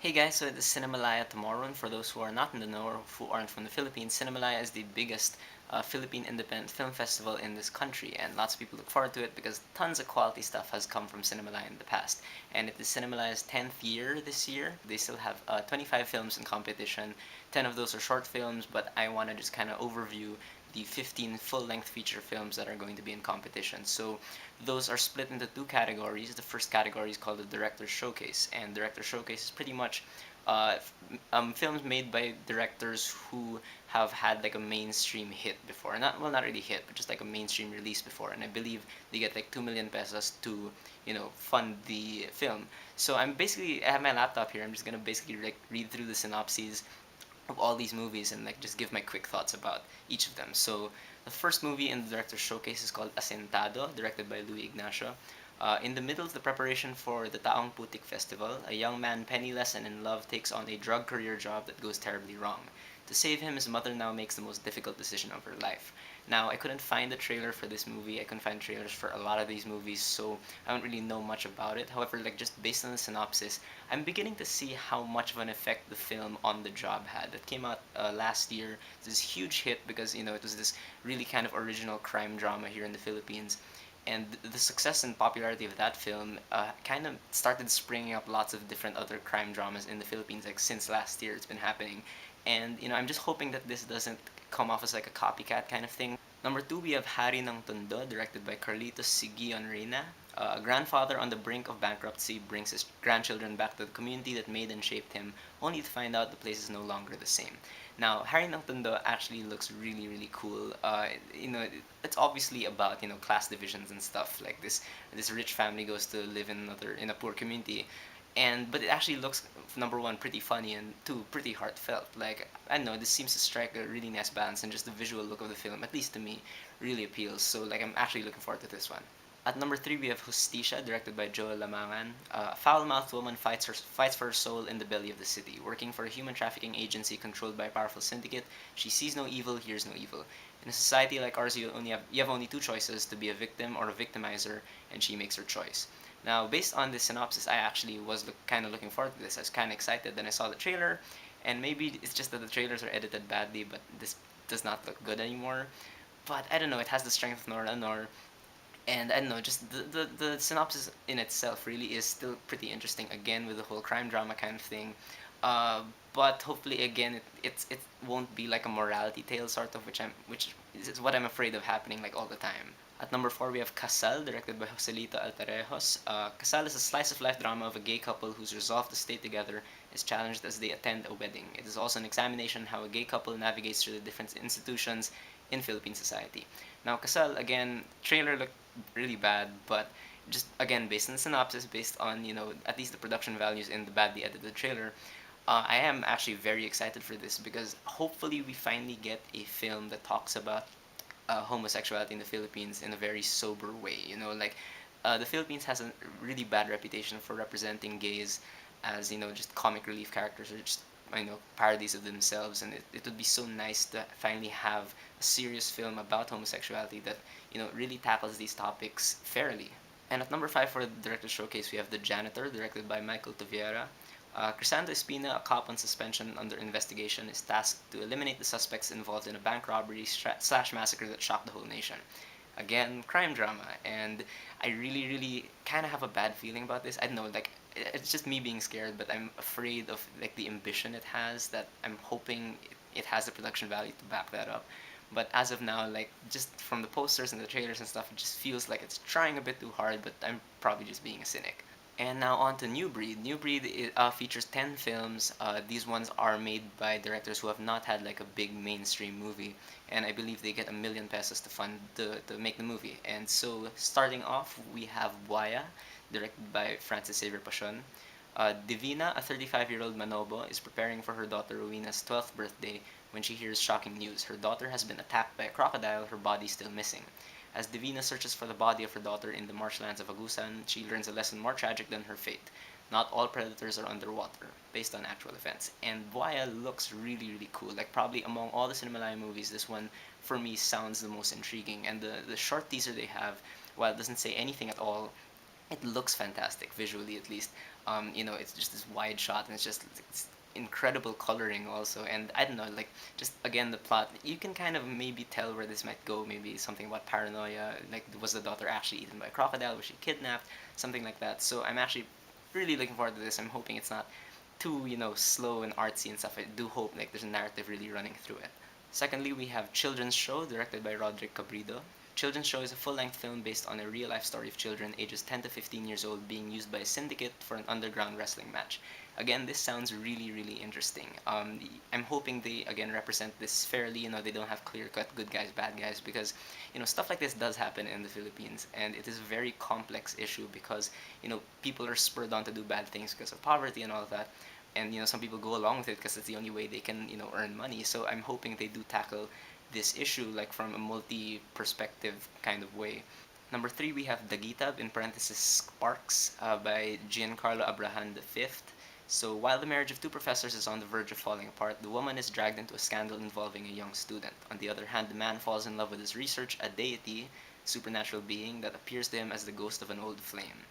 Hey guys, so this is Cinemalaya tomorrow, and for those who are not in the know or who aren't from the Philippines, Cinemalaya is the biggest Philippine independent film festival in this country, and lots of people look forward to it because tons of quality stuff has come from Cinemalaya in the past. And it is Cinemalaya's 10th year this year. They still have 25 films in competition. 10 of those are short films, but I want to just kind of overview the 15 full-length feature films that are going to be in competition. So those are split into two categories. The first category is called the Director's Showcase, and Director's Showcase is pretty much films made by directors who have had like a mainstream hit before. Not really hit, but just like a mainstream release before. And I believe they get like 2 million pesos to fund the film. So I have my laptop here. I'm just gonna basically like read through the synopses of all these movies and like just give my quick thoughts about each of them. So the first movie in the director's showcase is called Asentado, directed by Louis Ignacio. In the middle of the preparation for the Taong Putik Festival, a young man penniless and in love takes on a drug career job that goes terribly wrong. To save him, his mother now makes the most difficult decision of her life. Now, I couldn't find a trailer for this movie. I couldn't find trailers for a lot of these movies, so I don't really know much about it. However, like just based on the synopsis, I'm beginning to see how much of an effect the film On the Job had. That came out last year. It's this huge hit because it was this really kind of original crime drama here in the Philippines, and the success and popularity of that film kind of started springing up lots of different other crime dramas in the Philippines. Like since last year, it's been happening, and I'm just hoping that this doesn't come off as like a copycat kind of thing. Number two, we have Hari ng Tondo, directed by Carlitos Sigion Reyna. A grandfather on the brink of bankruptcy brings his grandchildren back to the community that made and shaped him, only to find out the place is no longer the same. Now, Hari ng Tondo actually looks really, really cool. It's obviously about class divisions and stuff. Like this rich family goes to live in a poor community, and but it actually looks, number one, pretty funny, and two, pretty heartfelt. Like I don't know, this seems to strike a really nice balance, and just the visual look of the film, at least to me, really appeals. So like I'm actually looking forward to this one. At number three, we have Hustisha, directed by Joel Lamangan. A foul-mouthed woman fights for her soul in the belly of the city. Working for a human trafficking agency controlled by a powerful syndicate, she sees no evil, hears no evil. In a society like ours, you have only two choices: to be a victim or a victimizer, and she makes her choice. Now, based on this synopsis, I actually was kind of looking forward to this. I was kind of excited. Then I saw the trailer, and maybe it's just that the trailers are edited badly, but this does not look good anymore. But I don't know. It has the strength of Nor, and I don't know, just the synopsis in itself really is still pretty interesting. Again, with the whole crime drama kind of thing, uh, but hopefully again it won't be like a morality tale sort of, which is what I'm afraid of happening like all the time. At number four, we have Casal, directed by Joselito Altarejos. Casal is a slice of life drama of a gay couple whose resolve to stay together is challenged as they attend a wedding. It is also an examination how a gay couple navigates through the different institutions in Philippine society. Now, Casal, again, trailer looked really bad, but just again based on the synopsis, based on at least the production values in the badly edited trailer, I am actually very excited for this because hopefully we finally get a film that talks about homosexuality in the Philippines in a very sober way. Like the Philippines has a really bad reputation for representing gays as just comic relief characters or just parodies of themselves, and it would be so nice to finally have a serious film about homosexuality that really tackles these topics fairly. And at number five for the director showcase, we have The Janitor, directed by Michael Toviera. Crisando Espina, a cop on suspension under investigation, is tasked to eliminate the suspects involved in a bank robbery slash massacre that shocked the whole nation. Again, crime drama, and I really, really kind of have a bad feeling about this. I don't know, like it's just me being scared, but I'm afraid of like the ambition it has. That I'm hoping it has the production value to back that up. But as of now, like just from the posters and the trailers and stuff, it just feels like it's trying a bit too hard. But I'm probably just being a cynic. And now on to New Breed. New Breed features 10 films. These ones are made by directors who have not had like a big mainstream movie, and I believe they get 1 million pesos to fund to make the movie. And so starting off, we have Guaya, directed by Francis Xavier Pachon. Divina, a 35-year-old Manobo, is preparing for her daughter Rowena's 12th birthday when she hears shocking news. Her daughter has been attacked by a crocodile, her body still missing. As Divina searches for the body of her daughter in the marshlands of Agusan, she learns a lesson more tragic than her fate. Not all predators are underwater, based on actual events. And Buaya looks really, really cool. Like, probably among all the Cinemalaya movies, this one, for me, sounds the most intriguing. And the short teaser they have, while it doesn't say anything at all, it looks fantastic visually, at least. It's just this wide shot, and it's incredible coloring also. And I don't know, like, just again, the plot, you can kind of maybe tell where this might go. Maybe something about paranoia, like, was the daughter actually eaten by a crocodile? Was she kidnapped? Something like that. So I'm actually really looking forward to this. I'm hoping it's not too, slow and artsy and stuff. I do hope like there's a narrative really running through it. Secondly, we have Children's Show, directed by Roderick Cabrido. Children's Show is a full-length film based on a real-life story of children ages 10 to 15 years old being used by a syndicate for an underground wrestling match. Again, this sounds really, really interesting. I'm hoping they again represent this fairly. They don't have clear-cut good guys, bad guys, because stuff like this does happen in the Philippines, and it is a very complex issue because people are spurred on to do bad things because of poverty and all of that, and some people go along with it because it's the only way they can earn money. So I'm hoping they do tackle this issue like from a multi-perspective kind of way. Number three, we have Dagitab, in parenthesis Sparks, by Giancarlo Abrahan V. So while the marriage of two professors is on the verge of falling apart, the woman is dragged into a scandal involving a young student. On the other hand, the man falls in love with his research, a deity, supernatural being that appears to him as the ghost of an old flame.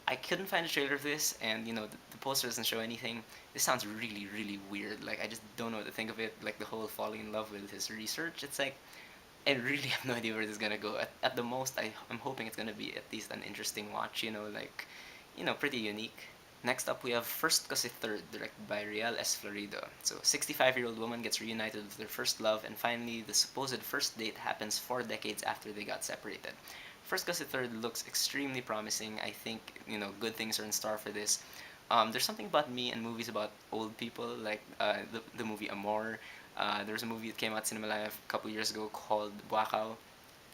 I couldn't find a trailer of this, and the poster doesn't show anything. This sounds really, really weird. Like, I just don't know what to think of it. Like the whole falling in love with his research. It's like I really have no idea where this is gonna go. At the most, I'm hoping it's gonna be at least an interesting watch. Like, pretty unique. Next up, we have First Kasi Third, directed by Riel S. Florido. So, 65-year-old woman gets reunited with their first love, and finally, the supposed first date happens 4 decades after they got separated. First Kasi Third looks extremely promising. I think, good things are in store for this. There's something about me and movies about old people, like the movie Amor. There was a movie that came out Cinemalaya a couple years ago called Buakaw,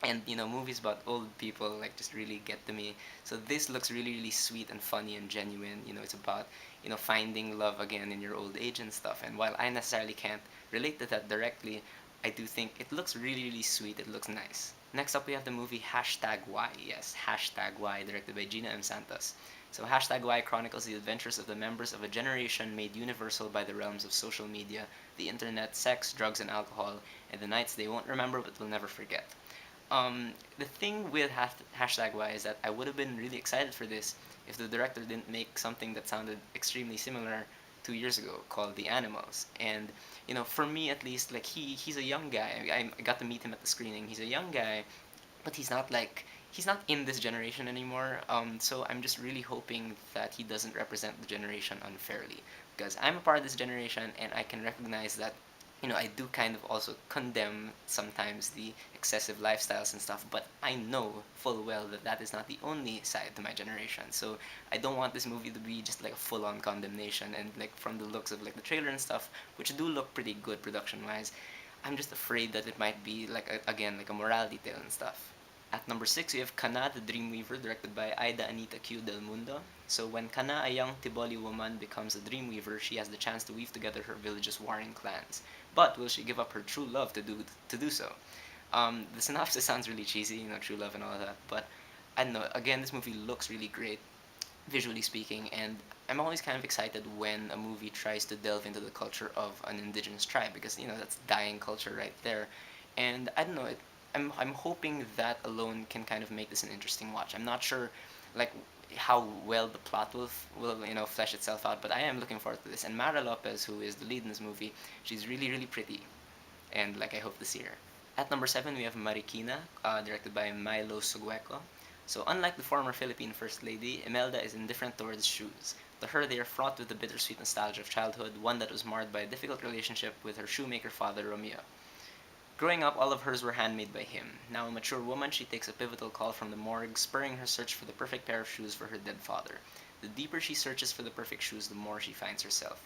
and movies about old people like just really get to me. So this looks really, really sweet and funny and genuine. It's about finding love again in your old age and stuff. And while I necessarily can't relate to that directly, I do think it looks really, really sweet. It looks nice. Next up, we have the movie Hashtag Y. Yes, Hashtag Y, directed by Gina M. Santos. So Hashtag Y chronicles the adventures of the members of a generation made universal by the realms of social media, the internet, sex, drugs, and alcohol, and the nights they won't remember but will never forget. The thing with Hashtag Y is that I would have been really excited for this if the director didn't make something that sounded extremely similar 2 years ago called The Animals. And for me at least, like he's a young guy. I got to meet him at the screening. He's a young guy, but he's not in this generation anymore. So I'm just really hoping that he doesn't represent the generation unfairly, because I'm a part of this generation and I can recognize that I do kind of also condemn sometimes the excessive lifestyles and stuff, but I know full well that that is not the only side to my generation. So I don't want this movie to be just like a full-on condemnation. And like from the looks of like the trailer and stuff, which do look pretty good production-wise, I'm just afraid that it might be like again like a morality tale and stuff. At number six, we have Kana, the Dreamweaver, directed by Aida Anita Q. Del Mundo. So when Kana, a young Tiboli woman, becomes a Dreamweaver, she has the chance to weave together her village's warring clans. But will she give up her true love to do so? The synopsis sounds really cheesy, true love and all of that. But I don't know. Again, this movie looks really great, visually speaking, and I'm always kind of excited when a movie tries to delve into the culture of an indigenous tribe, because that's dying culture right there. And I don't know. I'm hoping that alone can kind of make this an interesting watch. I'm not sure, like how well the plot will flesh itself out, but I am looking forward to this. And Mara Lopez, who is the lead in this movie, she's really, really pretty, and like I hope to see her. At number seven, we have Marikina, directed by Milo Sugueco. So unlike the former Philippine First Lady, Imelda is indifferent towards shoes. To her, they are fraught with the bittersweet nostalgia of childhood, one that was marred by a difficult relationship with her shoemaker father, Romeo. Growing up, all of hers were handmade by him. Now a mature woman, she takes a pivotal call from the morgue, spurring her search for the perfect pair of shoes for her dead father. The deeper she searches for the perfect shoes, the more she finds herself.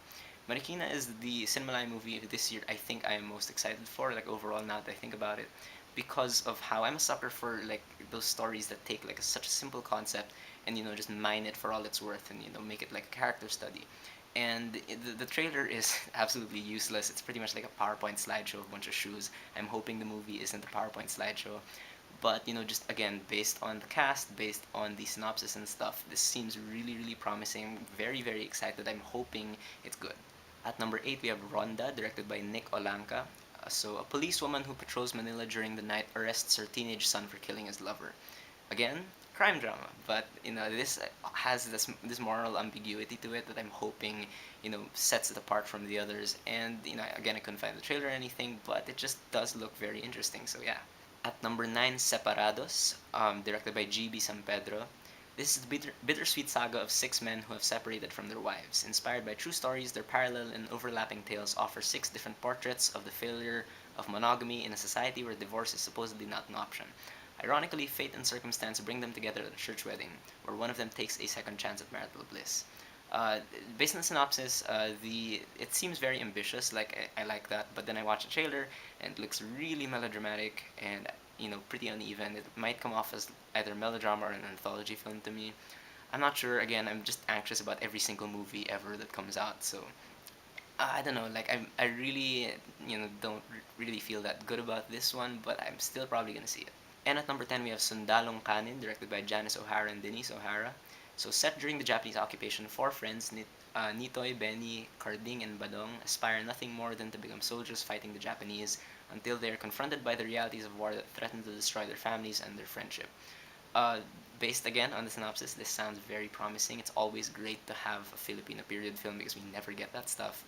Marikina is the Cinemalaya movie of this year I think I am most excited for, like overall now that I think about it, because of how I'm a sucker for like those stories that take like such a simple concept and just mine it for all it's worth, and make it like a character study. And the trailer is absolutely useless. It's pretty much like a PowerPoint slideshow of a bunch of shoes. I'm hoping the movie isn't a PowerPoint slideshow. But, just again, based on the cast, based on the synopsis and stuff, this seems really, really promising. I'm very, very excited. I'm hoping it's good. At number 8, we have Ronda, directed by Nick Olanka. So, a policewoman who patrols Manila during the night arrests her teenage son for killing his lover. again, crime drama, but this has this moral ambiguity to it that I'm hoping sets it apart from the others. And again, I couldn't find the trailer or anything, but it just does look very interesting. So yeah. At number 9, Separados, directed by GB San Pedro. This is the bittersweet saga of six men who have separated from their wives. Inspired by true stories, their parallel and overlapping tales offer six different portraits of the failure of monogamy in a society where divorce is supposedly not an option. Ironically, fate and circumstance bring them together at a church wedding, where one of them takes a second chance at marital bliss. Uh, Based on the synopsis, the it seems very ambitious. Like I like that, but then I watch the trailer and it looks really melodramatic and pretty uneven. It might come off as either melodrama or an anthology film to me. I'm not sure. Again, I'm just anxious about every single movie ever that comes out. So I don't know. Like I really don't really feel that good about this one, but I'm still probably gonna see it. And at number 10, we have Sundalan Kanin, directed by Janice O'Hara and Denise O'Hara. So, set during the Japanese occupation, four friends, Nitoy, Benny, Carding, and Badong, aspire nothing more than to become soldiers fighting the Japanese until they are confronted by the realities of war that threaten to destroy their families and their friendship. Uh, Based again on the synopsis, this sounds very promising. It's always great to have a Filipino period film because we never get that stuff.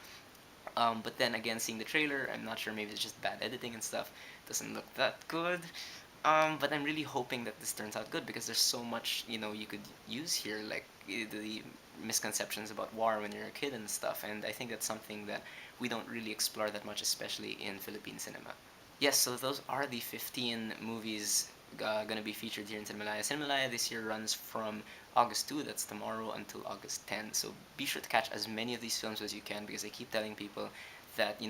But then again, seeing the trailer, I'm not sure. Maybe it's just bad editing and stuff. Doesn't look that good. But I'm really hoping that this turns out good because there's so much you could use here, like the misconceptions about war when you're a kid and stuff. And I think that's something that we don't really explore that much, especially in Philippine cinema. Yes, so those are the 15 movies going to be featured here in Cinemalaya. Cinemalaya this year runs from August 2, that's tomorrow, until August 10. So be sure to catch as many of these films as you can because I keep telling people that,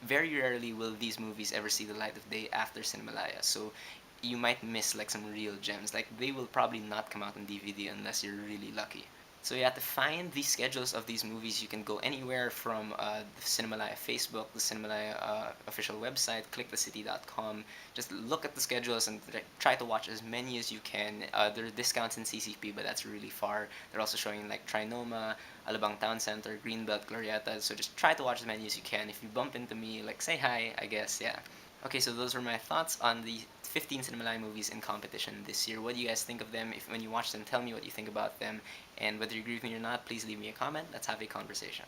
very rarely will these movies ever see the light of day after Cinemalaya. So you might miss like some real gems. Like they will probably not come out on DVD unless you're really lucky. So yeah, to find the schedules of these movies, you can go anywhere from the Cinemalaya Facebook, the Cinemalaya official website, clickthecity.com. Just look at the schedules and try to watch as many as you can. There are discounts in CCP, but that's really far. They're also showing like Trinoma, Alabang Town Center, Greenbelt, Glorieta. So just try to watch as many as you can. If you bump into me, like say hi, I guess, yeah. Okay, so those were my thoughts on the 15 Cinemalaya movies in competition this year. What do you guys think of them? If when you watch them, tell me what you think about them. And whether you agree with me or not, please leave me a comment. Let's have a conversation.